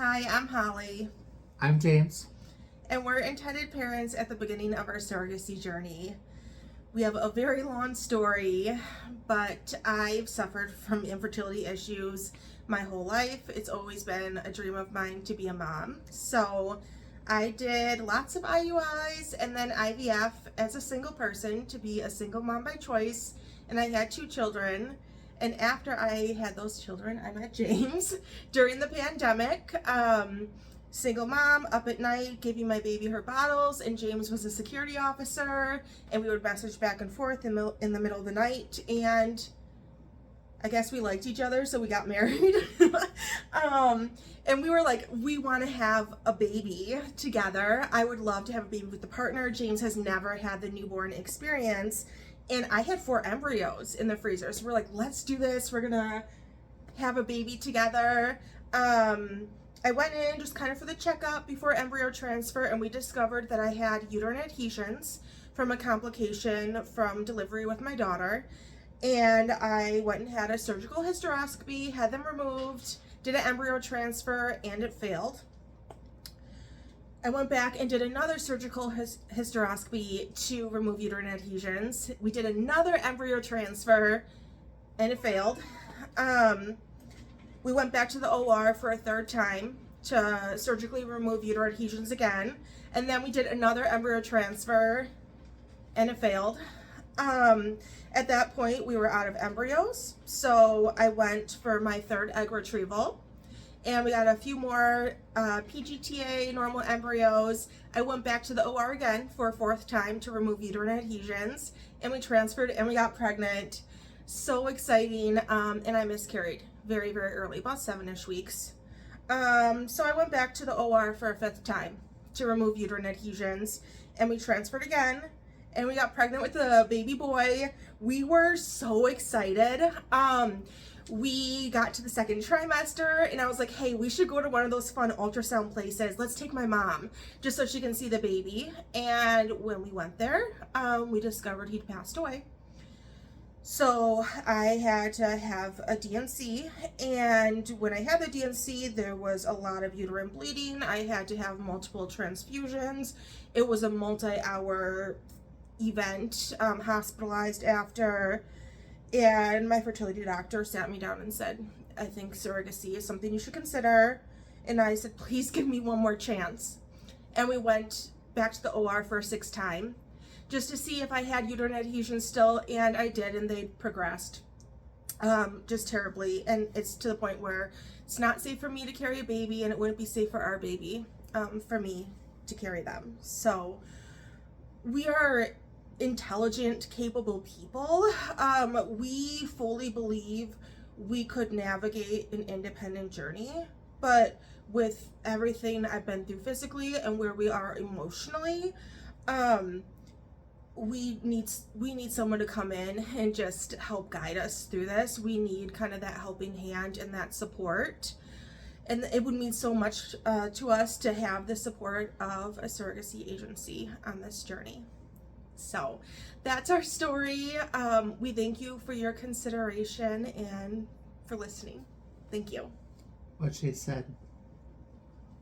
Hi, I'm Holly, I'm James. and we're intended parents at the beginning of our surrogacy journey. We have a very long story, but I've suffered from infertility issues my whole life. It's always been a dream of mine to be a mom. So I did lots of IUIs and then IVF as a single person to be a single mom by choice, and I had 2 children. And after I had those children, I met James during the pandemic. Single mom, up at night, giving my baby her bottles, and James was a security officer, and we would message back and forth in the middle of the night, and I guess we liked each other, so we got married. And we were like, we want to have a baby together. I would love to have a baby with a partner. James has never had the newborn experience, and I had 4 embryos in the freezer, so we're like, let's do this. We're gonna have a baby together. I went in just kind of for the checkup before embryo transfer, and we discovered that I had uterine adhesions from a complication from delivery with my daughter. And I went and had a surgical hysteroscopy, had them removed, did an embryo transfer, and it failed. I went back and did another surgical hysteroscopy to remove uterine adhesions. We did another embryo transfer, and it failed. We went back to the OR for a 3rd time to surgically remove uterine adhesions again. And then we did another embryo transfer, and it failed. At that point, we were out of embryos. So I went for my 3rd egg retrieval. And we got a few more PGTA normal embryos. I went back to the OR again for a 4th time to remove uterine adhesions. And we transferred and we got pregnant. So exciting. And I miscarried very, very early, about 7-ish weeks. So I went back to the OR for a 5th time to remove uterine adhesions, and we transferred again, and we got pregnant with a baby boy. We were so excited. We got to the 2nd trimester, and I was like, hey, we should go to one of those fun ultrasound places. Let's take my mom just so she can see the baby. And when we went there, we discovered he'd passed away. So I had to have a DNC, and when I had the DNC, there was a lot of uterine bleeding. I had to have multiple transfusions. It was a multi-hour event, hospitalized after, and my fertility doctor sat me down and said, I think surrogacy is something you should consider. And I said, please give me one more chance. And we went back to the OR for a 6th time, just to see if I had uterine adhesions still, and I did, and they progressed just terribly. And it's to the point where it's not safe for me to carry a baby, and it wouldn't be safe for our baby for me to carry them. So we are intelligent, capable people. We fully believe we could navigate an independent journey, but with everything I've been through physically and where we are emotionally, we need someone to come in and just help guide us through this. We need kind of that helping hand and that support. And it would mean so much to us to have the support of a surrogacy agency on this journey. So that's our story. We thank you for your consideration and for listening. Thank you. What she said.